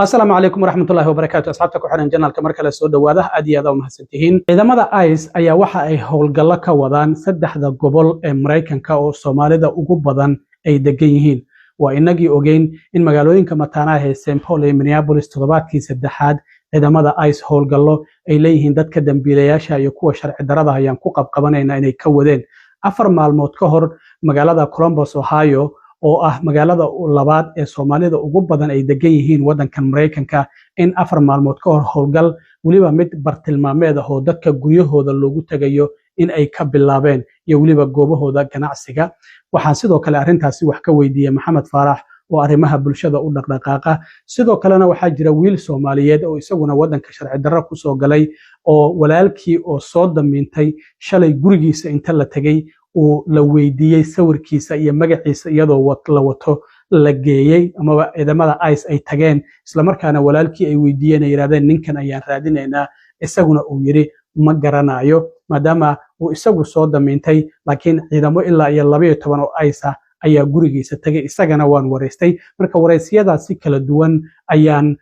السلام عليكم ورحمة الله وبركاته. أصحابتك وحنا جنال كمركز سود وواضح أدي هذا ومحسنتين. إذا ماذا آيس أي واحد أي هول ka wadaan saddexda gobol ee Mareykanka oo Soomaalida ugu badan ay degan yihiin. Waa inagii ogeyn in magaalooyinka mataanaha ee St. Paul iyo Minneapolis toddobaadkii saddexaad ciidamada ICE howlgallo ay leeyihiin dadka dambiilayaasha iyo kuwa sharci darrada ayaan ku qabqabanayna inay ka wadeen 4 maalmood ka hor magaalada Columbus, Ohio oo ah magaalada labaad ee Soomaalida ugu badan ay degan yihiin wadankan Mareykanka in 4 maalmood ka hor howlgal waliba mid bartilmaameed ah oo dadka guryahooda loogu tagayo in ay ka bilaabeen iyo waliba goobahooda ganacsiga. waxaan sidoo kale arintaasi wax ka weydiiyay Maxamed Faarax oo arrimaha bulshada u dhaqdhaqaaqa. sidoo kalena waxaa jira wiil Soomaaliyeed oo isaguna wadanka sharci darro ku soo galay oo walaalkii oo soo damiintay shalay gurigiisa inta la tagay oo la weydiiyay sawirkiisa iyo magaciisa iyadoo la wato la geeyay ama ciidamada ICE ay tageen isla markaana walaalkii ay weydiiyeen ay yiraahdeen ninkan ayaan raadinaynaa isaguna uu yiri ma garanayo maadaama uu isagu soo damiintay laakiin ciidamo ilaa iyo 12 oo ICE ayaa gurigiisa tagay isagana waan wareystay. marka wareysiyada si kala duwan ayaan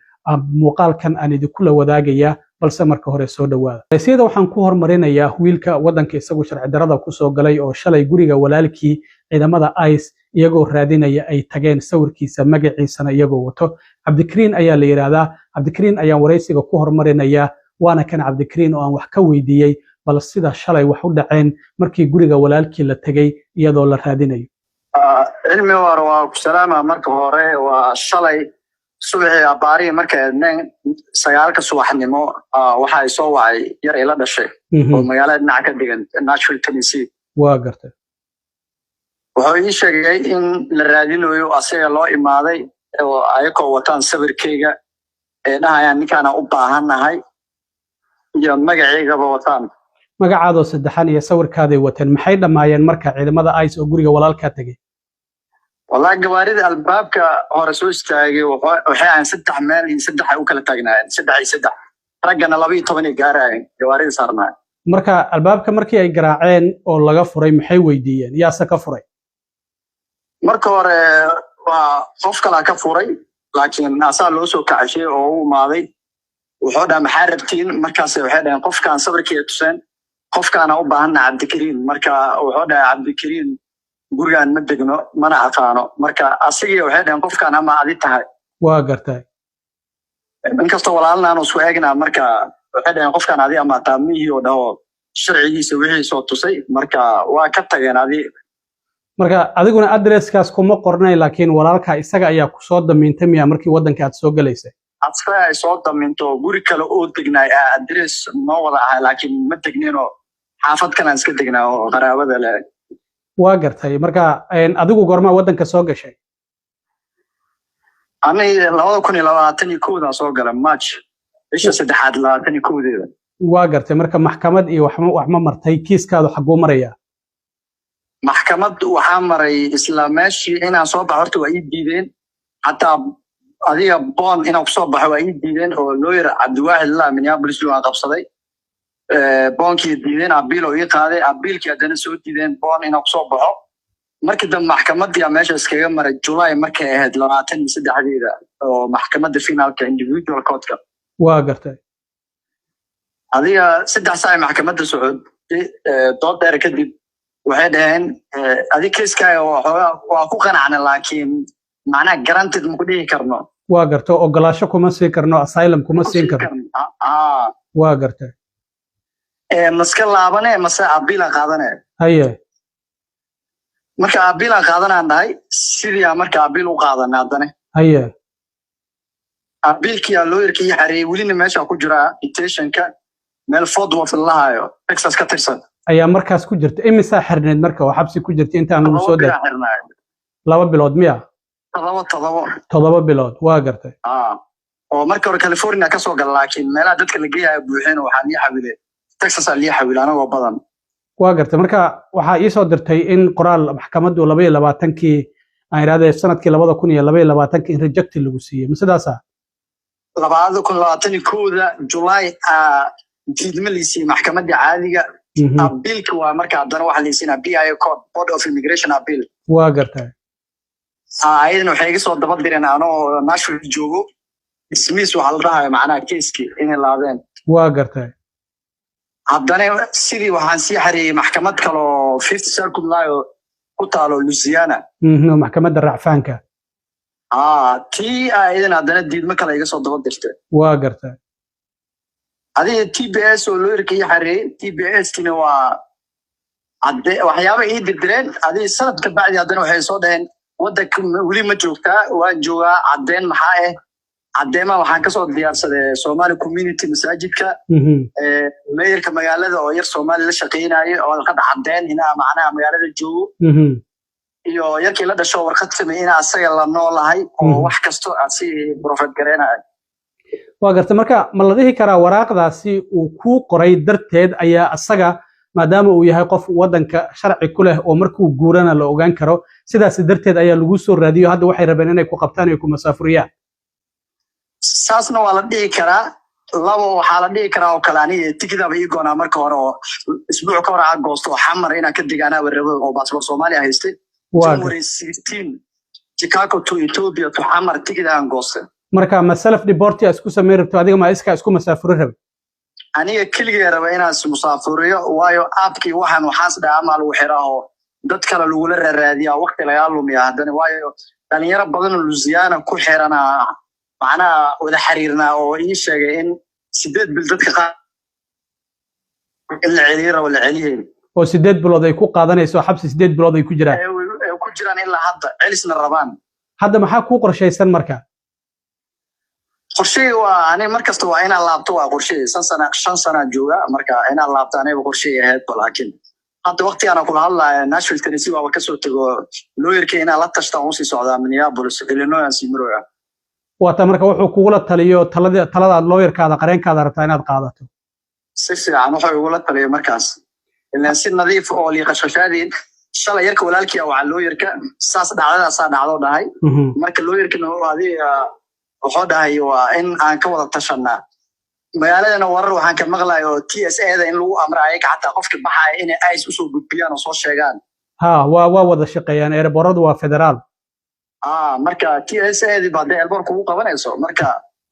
muuqaalkan aan idinku la wadaagaya balse marka hore soo dhawaada. Wareysiyada waxaan ku hormarinayaa wiilka wadanka isagu sharci darrada ku soo galay oo shalay guriga walaalkii ciidamada ICE iyagoo raadinaya ay tageen sawirkiisa magaciisana iyagoo wato. Cabdikariin ayaa la yiraahdaa. Cabdikariin ayaan wareysiga ku hormarinayaa waana kan Cabdikariin oo aan wax ka weydiiyay bal sida shalay wax u dhaceen markii guriga walaalkii la tagay iyadoo la raadinayo. cilmi waa ku salaama marka hore waa shalay subaxii abaari markay eedneen 9 subaxnimo waxa ay soo wacay yar ila dhashay oo magaalada dhinaca ka degan Nashville, Tennessee. waa gartay. wuxuu ii sheegay in la raadinayo asaga loo imaaday oo ayagoo wataan sawirkayga ee dhahayaan ninkaan u baahanahay iyo magaceygaba wataan. magacaado saddexan iyo sawirkaaday wateen maxay dhamaayeen marka ciidamada ICE oo guriga walaalka tagay? والله جوارد الباب كهرسوس تاجي وحين 6 ميل 6 ay u kala taagnaayeen 3 ragana 12 gaarayeen jawaarid saarnaa. marka albaabka markii ay garaaceen oo laga furay maxay weydiiyeen yaasa ka furay? marka hore waa qof kala ka furay laakiin asaa loo soo kacay oo uu maaday wuxuu dhaa maxaa rabtiin markaas waxay dhaheen qofkaan sawirkiisa tuseen qofkaana u baahanaa Cabdikariin marka wuxuu dhaa Cabdikariin gurigaan ma degno mana aqaano marka asigii waxay dhaheen qofkaan ama adi tahay. waa gartay. inkastoo walaalna aan isku eegnaa marka waxay dhaheen qofkaan adi ama taamihii oo dhaho sharcigiisa wixii soo tusay marka waa ka tageen adi. marka adiguna addresskaas kuma qornay laakiin walaalka isaga ayaa ku soo damiintay miya markii wadanka aad soo galaysay? asaga ay soo damiinto guri kale oo degnay address noo wada ahay laakiin ma degnino xaafad kale aan iska degnaa oo qaraabada leh. waa gartay. marka adigu goorma wadanka soo gashay? ani 2021 soo galay March bisha 3 2021. waa gartay. marka maxkamad iyo wax ma martay kiiskaadu xaguu maraya? maxkamad waxaa maray isla meeshii inaan soo baxo horta waa ii diideen hataa adiga bond inaan ku soo baxo waa ii diideen oo lawyer Cabdiwaahid la Minneapolis loo qabsaday boonkii diideen abiil oo ii qaaday abiilkii hadana soo diideen bond inaan ku soo baxo. markii dambe maxkamadii meesha iskaga maray July markay ahayd 23 oo maxkamadda finalka individual court-ka. waa gartay. adiga 3 saac maxkamadda socod dood dheer kadib waxay dhaheen adiga kiiskaaga waa ku qanacna laakiin macnaha granted ma ku dhihi karno. waa gartay. ogolaasho kuma siin karno asylum kuma siin karno. waa gartay. maska laabane mase abiila qaadane haye marka abiila qaadanaan dhahay sidii marka abiil u qaadanaa hadane haye abiilkii lawyerkii xareeyay welina meesha ku jira detentionka meel Fort Worth lahayo Texas ka tirsan ayaa markaas ku jirta. imisa xirneed marka oo xabsi ku jirta intaan lagu soo daray? 2 bilood miya? 7 bilood. waa gartay. oo marka hore California ka soo gal laakiin meelaha dadka la geeyayo buuxeen waxaa lii xawilay Texas lii xawilay anagoo badan. waa gartay. marka waxaa ii soo dirtay in qoraal maxkamaddu 22kii aan iraahday sanadkii 2022 in reject lagu siiyay ma sidaas ah? 2021 July diidma liisii maxkamadda caadiga abiilka waa marka hadana waxa liisinaa BIA code Board of Immigration Appeal. waa gartay. ayadana waxay iga soo daba direen anoo Nashville joogo ismiis waxaa la dhahayo macnaha keiskii inay laabeen waa gartay haddana sidii waxaan sii xareeyey maxkamad kale oo Fifth Circuit Law ku taalo Louisiana maxkamadda racfaanka tii idan haddana diidmo kale iga soo daba dirtay waa gartay adiga TBS oo lawyerka ii xareeyey TBS-kina waa waxyaaba ii dirdireen adiga sanad ka bacdi haddana waxay soo dhaheen waddanka weli ma joogtaa waan joogaa caddeyn maxaa caddeema waxaan kasoo diyaarsaday Somali community masaajidka mayorka magaalada oo yar Soomaali la shaqeynaayo oo warqad caddeyn inaa macnaha magaalada joogo iyo yarkii la dhasho warqad samay inaa asaga la noolahay oo wax kasto si profit gareenayo waa gartay marka ma la dhihi karaa waraaqdaasi uu ku qoray darteed ayaa asaga maadaama uu yahay qof waddanka sharci ku leh oo markuu guurana la ogaan karo sidaas darteed ayaa lagu soo raadiyo hadda waxay rabeen inay ku qabtaan iyo ku masaafuriyaan saasna waa la dhihi karaa labo waxaa la dhihi karaa oo kale aniga tikidaba ii goonaa marka hore oo isbuuc ka hor aan goosto oo xamar inaan ka degaanaa warrabo oo baasboor Soomaaliya haystay January 16 Chicago to Ethiopia to xamar tikid aan goostay marka ma self deport isku sameey rabto adiga ma iska isku masaafuri rabay aniga kaliya raba inaan musaafuriyo waayo aabkii waxaas dhaama lagu xiraaho dad kale lagu la raadiyaa waqti laga lumiya haddana waayo dhalinyaro badan oo Louisiana ku xirana macnaha wada xiriirna oo ii sheegay in 8 bil dadka qaar la celiyo wala celiyeen oo 8 bilood ay ku qaadanayso xabsi 8 bilood ay ku jiraan ilaa hadda celisna rabaan hadda maxaa ku qorshaysan marka qorshay waa aniga markasta waa inaan laabto waa qorshay 5 sano jooga marka inaan laabto aniga qorshay ahayd laakiin hadda waqtigan kula hadlayo Nashville Tennessee waa ka soo tago lawyerka inaan la tashto oo sii socdaa Minneapolis Illinois si maraya waata marka wuxuu kugula taliyo talada lawyerkaada qareenkaada rabtaa inaad qaadato si fiican wuxuu igula taliyo markaas ilaa si nadiif oo liiqashadaadin shalay yarka walaalkii waa lawyerka saas dhacdo dhahay marka lawyerkana adiga wuxuu dhahay waa in aan ka wada tashanaa magaaladana warar waxaan ka maqlaay oo TSA-da in lagu amrayo xataa qofka baxay in ay isu soo gudbiyaan oo soo sheegaan waa wada shaqeeyaan airportadu waa federaal marka TSA-di baad airport ugu qabanayso marka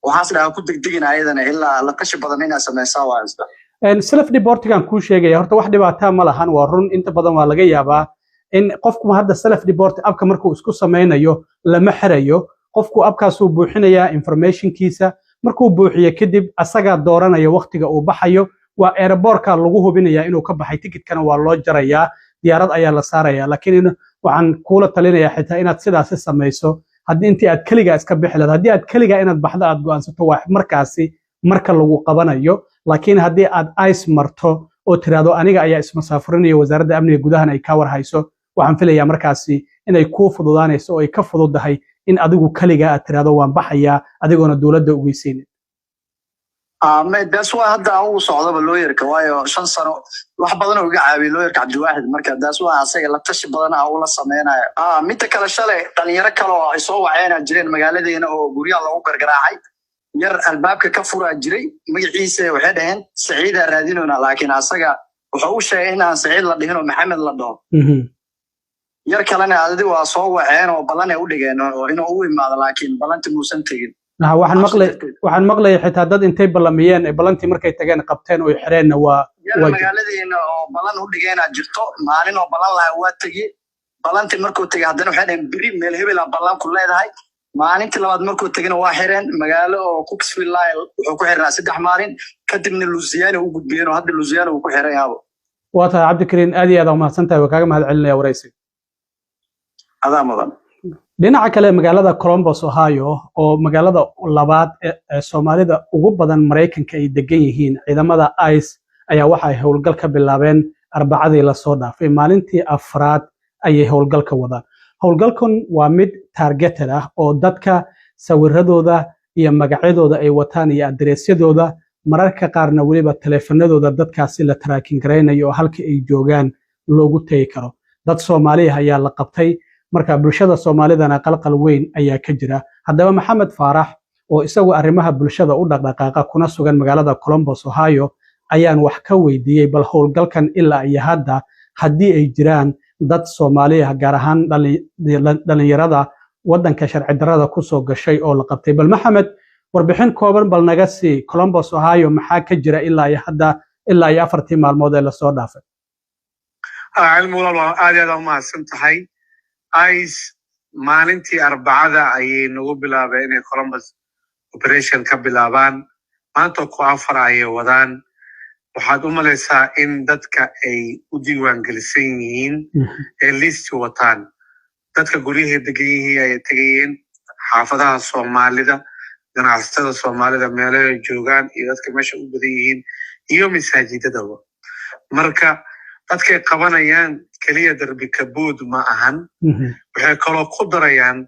waxaas dhaha ku degdegina ayadana ilaa la tashi badan inaa sameysaa waa self deportigan ku sheegaya horta wax dhibaato ma lahan waa run inta badan waa laga yaabaa in qofku hadda self deport abka markuu isku sameynayo lama xirayo qofku abkaasuu buuxinayaa informationkiisa markuu buuxiyo kadib asaga dooranaya waqtiga uu baxayo waa airportka lagu hubinayaa inuu ka baxay tikidkana waa loo jarayaa diyaarad ayaa la saaraya laakiin waxaan kula talinayaa xitaa inaad sidaas samayso haddii intii aad kaliga iska bixi lahayd haddii aad kaliga inaad baxdo aad go'aansato waa markaasi marka lagu qabanayo laakiin haddii aad ice marto oo tiraado aniga ayaa ismasaafurinaya wasaaradda amniga gudaha ay ka war hayso waxaan filayaa markaasi inay ku fududaanayso oo ay ka fududahay in adigu kaliga aad tiraado waan baxayaa adigoona dawladda ogeysiinin daas waa hadda uu socdaba lawyerka waayo 5 sano wax badan oo iga caawiyo lawyerka Cabdiwaahid marka daas waa asaga la tashi badan uu la sameeyay mid kale shalay dhalinyaro kale oo ay soo waceena jireen magaaladeena oo guriga lagu gargaraacay yar albaabka ka furaa jiray magaciisa waxay dhaheen Saciid raadinona laakiin asaga wuxuu u sheegay in aan Saciid la dhihin oo Maxamed la dhaho yar kalena adii waa soo waceen oo balan ay u dhigeen oo inuu u imaado laakiin balanti muusan tagin waxaan maqlay xitaa dad intay balamiyeen balantii markay tageen qabteen oo xireen waa magaaladeena oo balan u dhigeen jirto maalin oo balan laha waa tagi balantii markuu tagay haddana waxay dhaheen biri meel hebel balan ku leedahay maalintii labaad markuu tagana waa xireen magaalo oo Cooksville wuxuu ku xirnaa 3 maalin kadibna Louisiana u gudbiyeen oo hadda Louisiana uu ku xiran yahay waa tahay Cabdikariin aad iyo aad u mahadsantahay waa kaaga mahadcelinaya waraysiga dhinaca kale magaalada Columbus Ohio oo magaalada labaad ee Soomaalida ugu badan Mareykanka ay degan yihiin ciidamada ICE ayaa waxa ay howlgal ka bilaabeen Arbacadii la soo dhaafay maalintii afraad ayay howlgal ka wadaan howlgalkan waa mid targeted ah oo dadka sawiradooda iyo magacyadooda ay wataan iyo adreesyadooda mararka qaarna waliba taleefanadooda dadkaasi la tracking gareynayo oo halka ay joogaan loogu tagi karo dad Soomaali ah ayaa la qabtay marka bulshada Soomaalidana qalqal weyn ayaa ka jira haddaba Maxamed Faarax oo isagu arrimaha bulshada u dhaqdhaqaaqa kuna sugan magaalada Columbus Ohio ayaan wax ka weydiiyay bal howlgalkan ilaa iyo hadda haddii ay jiraan dad Soomaali ah gaar ahaan dhalinyarada waddanka sharci darrada ku soo gashay oo la qabtay bal Maxamed warbixin kooban bal naga sii Columbus Ohio maxaa ka jira ilaa iyo hadda ilaa iyo 4 maalmood ee la soo dhaafay cilmi walaal aad iyo aad u mahadsan tahay ICE maalintii Arbacada ayay nagu bilaabeen inay Columbus operation ka bilaabaan maanta ku afar ayay wadaan waxaad u malaysaa in dadka ay u diiwaan gelisan yihiin ee list wataan dadka guryaha degan yihiin ay tagayeen xaafadaha Soomaalida ganacsatada Soomaalida meelaha joogaan iyo dadka meesha u badan yihiin iyo masaajidada marka dadka qabanayaan kaliya darbi kabood ma ahan waxay kaloo ku darayaan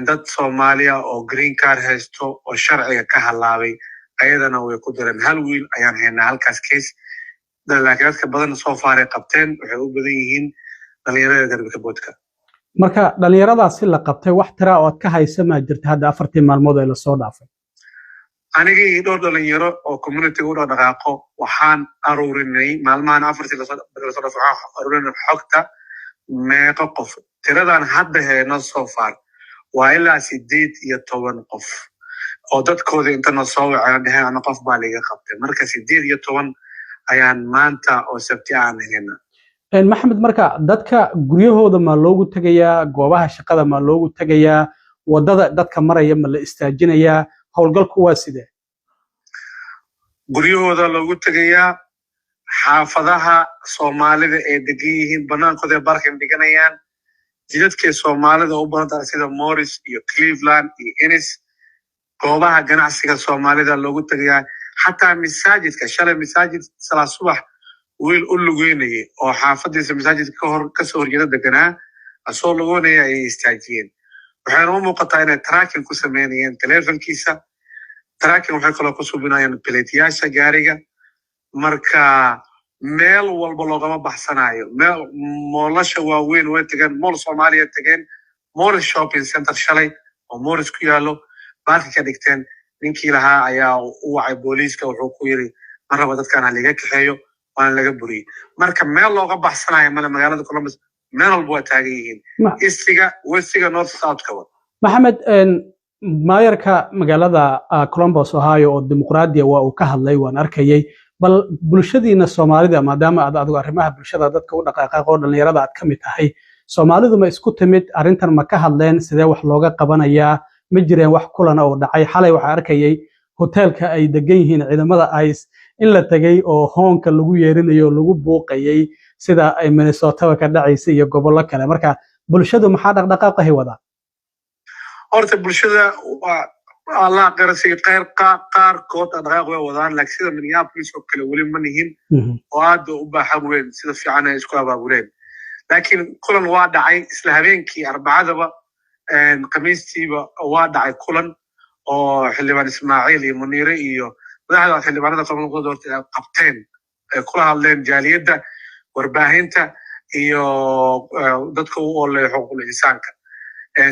dad Soomaaliya oo green card haysto oo sharciga ka halaabay ayadana way ku dareen hal wiil ayaan haynaa halkaas case laakiin dadka badan soo faaray qabteen waxay u badan yihiin dhalinyarada darbi kaboodka marka dhalinyaradaasi la qabtay wax tira oo ka haysa ma jirta hadda 4 maalmood ee la soo dhaafay aniga iyo dhowr dhalinyaro oo community u dhaqaaqo waxaan aruurinay maalmahan 4 la soo dhaafay aruurinay xogta meeqa qof tiradan hadda heeno soo faar waa ilaa 18 qof oo dadkooda intana soo wacaan dhahay ana qof baa laga qabtay marka 18 ayaan maanta oo sabti aan heena maxamed marka dadka guryahooda ma loogu tagayaa goobaha shaqada ma loogu tagayaa wadada dadka maraya ma la istaajinayaa howlgalku waa sidee guryahooda loogu tagayaa xaafadaha Soomaalida ee degan yihiin banaankooda barkin dhiganayaan jidadka Soomaalida u badan sida Morris iyo Cleveland iyo Ennis goobaha ganacsiga Soomaalida loogu tagayaa xataa masaajidka shalay masaajid salaad subax wiil u lugeynay oo xaafadiisa masaajidka ka soo horjeeda deganaa asoo lugeynay ay istaajiyeen waxaana u muuqataa inay tracking ku sameeyeen telefonkiisa tracking waxay kaloo ku subinayaan pilotiyaasha gaariga marka meel walba loogama baxsanayo meel moolasha waaweyn way tageen mool Soomaaliya tageen Morris shopping center shalay oo Morris ku yaalo baarka ka dhigteen ninkii lahaa ayaa u wacay booliiska wuxuu ku yiri maraba dadkan haliga kaxeeyo waan laga buriyay marka meel looga baxsanayo magaalada Columbus meel walba taagan yihiin westiga north south ka maxamed maayarka magaalada Columbus Ohio oo dimuqraadiya waa uu ka hadlay waan arkayay bal bulshadiina Soomaalida maadaama aad adigu arrimaha bulshada dadka u dhaqaaqay oo dhalinyarada aad kamid tahay Soomaalidu ma isku timid arintan ma ka hadleen sidee wax looga qabanayaa ma jireen wax kulan oo dhacay xalay waxa arkayay hotelka ay degan yihiin ciidamada ICE in la tagay oo hoonka lagu yeerinayo lagu buuqayay sida ay Minnesota ka dhacaysa iyo gobollo kale marka bulshadu maxaa dhaqdhaqaaqay wada horta bulshada waa Allah qarasiga qaar kood dhaqdhaqaaq way wadaan laakiin sida Minneapolis oo kale wali ma nihin oo aad u baahan weyn sida fiican ay isku abaabuleen laakiin kulan waa dhacay isla habeenkii Arbacadaba khamiistiiba waa dhacay kulan oo xildhibaan Ismaaciil iyo Muniire iyo madaxda xildhibaanada qabanqaabada horta qabteen kula hadleen jaaliyadda warbaahinta iyo dadka u olay xuquuqul insaanka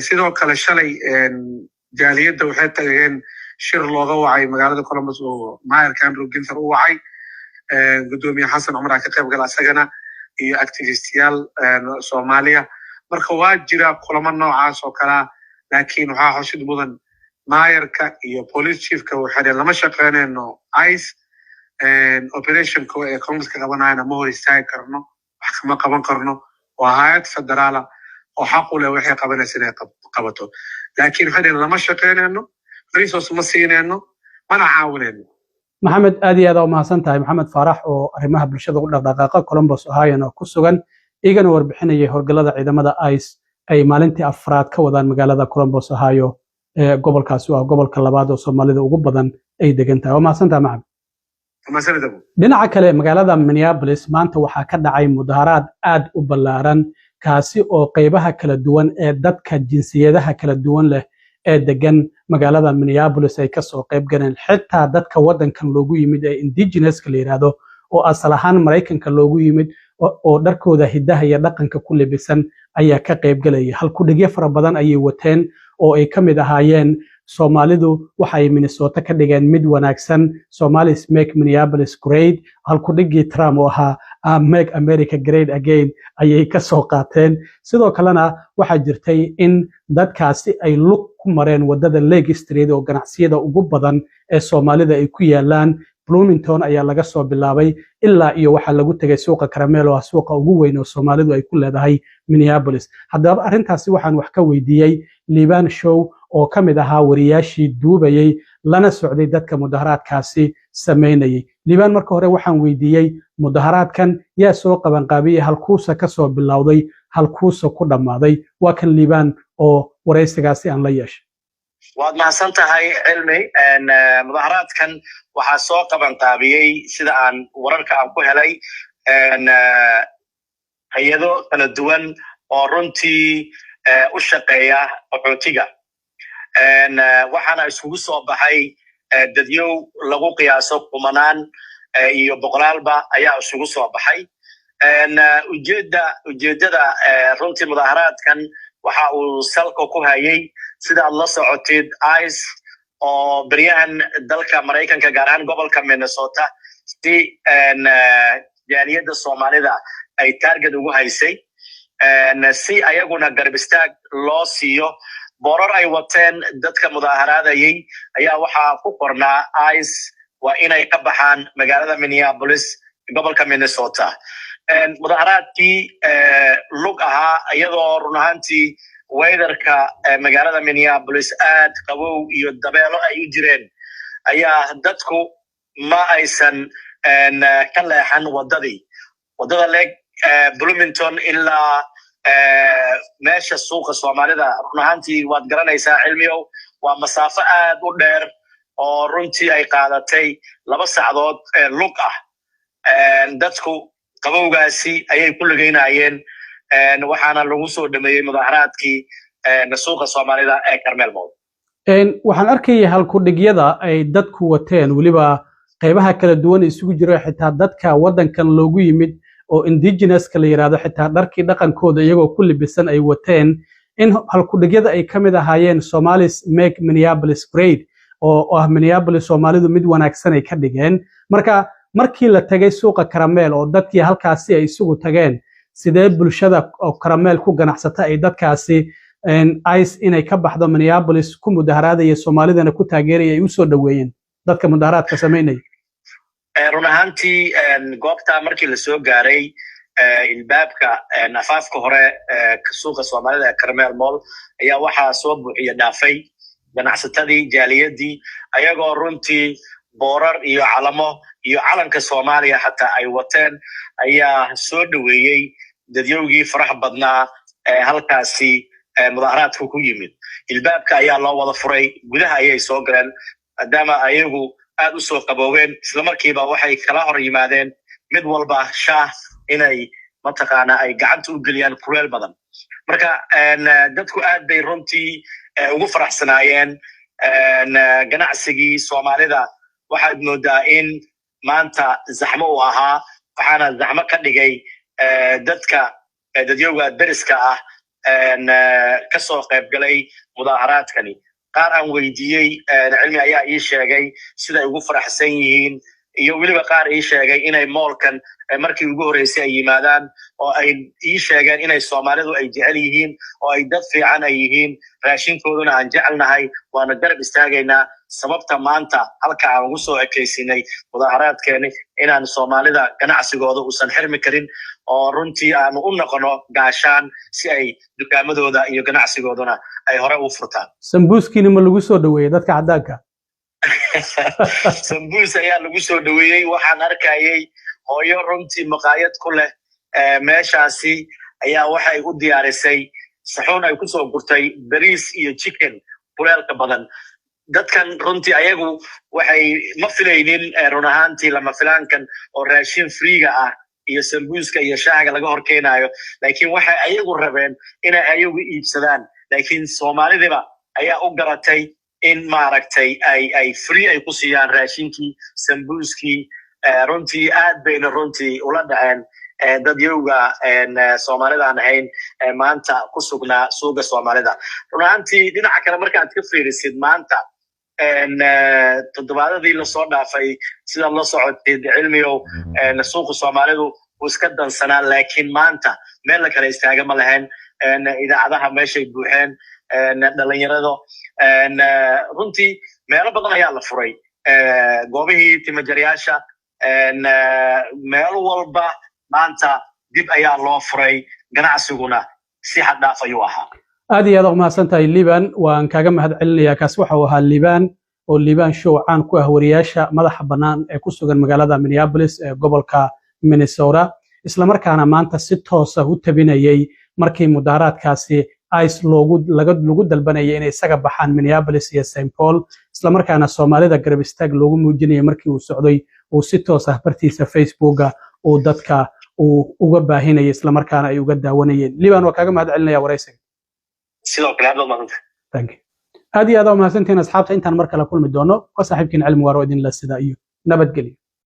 sidoo kale shalay jaaliyadda waxay tageen shir looga wacay magaalada Columbus oo maayarka Andrew Ginther u wacay gudoomiye Xasan Cumar ka qayb galay asagana iyo activistiyaal Soomaaliya marka waa jira kulamo noocaas oo kala laakiin waxa xusid mudan maayarka iyo police chiefka waxay lama shaqeynayno ICE operation ko ee Columbus ka qabanayna ma hor istaagi karno wax kama qaban karno waa hay'ad federaal oo xaq u leh waxay qabanaysaa inay qabato laakiin waxay lama shaqeynayno resource ma siinayno mana caawinayno maxamed aad iyo aad u mahadsan tahay maxamed faarax oo arrimaha bulshada u dhaqdhaqaaqa Columbus Ohio ku sugan igana warbixinayay howlgallada ciidamada ICE ay maalintii afraad ka wadaan magaalada Columbus Ohio ee gobolkaasi waa gobolka labaad oo Soomaalida ugu badan ay degan tahay waa mahadsan tahay maxamed dhinaca kale magaalada Minneapolis maanta waxaa ka dhacay mudaharaad aad u ballaaran kaasi oo qaybaha kala duwan ee dadka jinsiyadaha kala duwan leh ee degan magaalada Minneapolis ay ka soo qayb galeen xitaa dadka wadankan loogu yimid ee indigenous ka yiraahdo oo asal ahaan Mareykanka loogu yimid oo dharkooda hidaha iyo dhaqanka ku lebisan ayaa ka qayb galay halku dhigyo fara badan ayay wateen oo ay kamid ahaayeen Soomaalidu waxay Minnesota ka dhigeen mid wanaagsan. Somalis make Minneapolis great. Halku dhigii Trump oo ahaa make America great again ayay ka soo qaateen. Sidoo kalena waxaa jirtay in dadkaasi ay lug ku mareen wadada Lake Street oo ganacsiyada ugu badan ee Soomaalida ay ku yaalaan. Bloomington ayaa laga soo bilaabay ilaa iyo waxa lagu tagay suuqa Carmelo oo suuqa ugu weyn oo Soomaalidu ay ku leedahay Minneapolis. Haddaba arrintaasi waxaan wax ka weydiiyay Liban Show oo kamid ahaa wariyaashii duubayay lana socday dadka mudaharaadkaasi sameynayay. Liban marka hore waxaan weydiiyay mudaharaadkan yaa soo qaban qaabiyay halkuusa ka soo bilowday halkuusa ku dhamaaday. Waa kan Liban oo wareysigaasi aan la yeeshay. waad mahadsan tahay cilmi mudaharaadkan waxaa soo qaban qaabiyay sida aan wararka aan ku helay hay'ado kala duwan oo runtii u shaqeeya qaxootiga waxaana isugu soo baxay dadyow lagu qiyaaso kumanaan iyo boqolaalba ayaa isugu soo baxay ujeedada runtii mudaharaadkan waxa uu salka ku hayay sida aad la socotid ICE oo baryahan dalka Mareykanka gaar ahaan gobolka Minnesota si jaaliyadda Soomaalida ay target ugu haysay si ayaguna garab istaag loo siiyo borar ay wateen dadka mudaharaadayay ayaa waxaa ku qornaa ICE waa inay ka baxaan magaalada Minneapolis gobolka Minnesota mudaharaadkii lug ahaa iyadoo run ahaantii weatherka magaalada Minneapolis aad qabow iyo dabeelo ay u jireen ayaa dadku ma aysan ka leexan wadada Lake Bloomington ilaa meesha suuqa Soomaalida run ahaantii waad garanaysaa cilmiyow waa masaafo aad u dheer oo runtii ay qaadatay 2 saacadood lug ah dadku qabowgaasi ayay ku lugeynayeen waxaana lagu soo dhameeyay mudaharaadkii suuqa Soomaalida ee Carmel. waxaan arkayay halku dhigyada ay dadku wateen waliba qaybaha kala duwan isugu jira xitaa dadka wadankan loogu yimid oo indigenous ka la yiraahdo xitaa dharkii dhaqankooda iyagoo ku libisan ay wateen in halku dhigyada ay kamid ahaayeen Somalis make Minneapolis great oo Minneapolis Soomaalidu mid wanaagsan ay ka dhigeen markii la tagay suuqa Carmel oo dadkii halkaasi ay isugu tageen sidee bulshada oo Carmel ku ganacsata ay dadkaasi ICE inay ka baxdo Minneapolis ku mudaharaadaya Soomaalidana ku taageeraya ay u soo dhaweeyeen dadka mudaharaadka sameynay run ahaantii goobta markii la soo gaaray ilbaabka afaafka hore suuqa Soomaalida ee Carmel Mall ayaa waxaa soo buuxiya dhaafay ganacsatadii jaaliyadii ayagoo runtii borar iyo calamo iyo calanka Soomaaliya xataa ay wateen ayaa soo dhaweeyay dadyowgii farax badnaa halkaasi mudaharaadku ku yimid ilbaabka ayaa loo wada furay gudaha ayay soo galeen maadaama ayagu aad u soo qaboobeen isla markiiba waxay kala hor yimaadeen mid walba shaah inay mataqaana ay gacanta u geliyaan kuleel badan marka dadku aad bay runtii ugu faraxsanaayeen ganacsigii Soomaalida waxaad moodaa in maanta zaxmo u ahaa waxaana zaxmo ka dhigay dadyowga deriska ah ka soo qayb galay mudaharaadkani qaar aan weydiiyey cilmi ayaa ii sheegay siday ugu faraxsan yihiin iyo weliba qaar ii sheegay inay moolkan markii ugu horeysay ay yimaadaan oo ay ii sheegeen inay Soomaalidu ay jecel yihiin oo ay dad fiican ay yihiin raashinkooduna aan jecelnahay waana garab istaagaynaa sababta maanta halka aan ugu soo ekaysinay mudaharaadkeeni inaan Soomaalida ganacsigooda uusan xirmi karin oo runtii aan u noqono gaashaan si ay dukaamadooda iyo ganacsigooduna ay hore u furtaan sambuuskiina ma lagu soo dhaweeyay dadka cadaanka sambuus ayaa lagu soo dhaweeyay waxaan arkayay hooyo runtii maqaayad ku leh meeshaasi ayaa waxay u diyaarisay saxuun ay ku soo gurtay bariis iyo chicken kuleelka badan dadkan runtii ayagu waxay ma filaynin run ahaantii lama filaankan oo raashin freega ah iyo sambuuska iyo shaaga laga hor keenayo laakiin waxay ayagu rabeen inay ayagu iibsadaan laakiin Soomaalidiba ayaa u garatay in maaragtay ay free ay ku siiyaan raashinkii sambuuskii runtii aad bayna runtii ula dhaceen dad yowga Soomaalida aan ahayn maanta ku sugnaa suuqa Soomaalida runtii dhinaca kale markaad ka fiirisid maanta toddobaadadii la soo dhaafay sida la socotay cilmiyow suuqa Soomaalidu iska dansanaa laakiin maanta meel kale istaaga ma lahayn idaacadaha meeshay buuxeen dhalinyarada runtii meelo badan ayaa la furay goobihii timajariyaasha meel walba maanta dib ayaa loo furay ganacsiguna si xad dhaaf ayuu ahaa aad iyo aad u mahadsantahay liban waan kaaga mahad celinayaa kaas waxa uu ahaa liban oo liban show caan ku ah wariyaasha madaxa bannaan ee ku sugan magaalada Minneapolis ee gobolka Minnesota isla markaana maanta si toos ah u tabinayay markii mudaharaadkaasi ICE lagu dalbanayay inay isaga baxaan Minneapolis iyo St. Paul isla markaana Soomaalida garab istaag loogu muujinayay markii uu socday oo si toos ah bartiisa Facebook oo dadka uu uga baahinayay isla markaana ay uga daawanayeen liban waa kaaga mahad celinayaa waraysiga sidoo kale aad mahadsan thank you aad iyo aad u mahadsantiin asxaabta intaan mar kale kulmi doono waa saaxiibkiin cilmi waaro idin la sida iyo nabadgelyo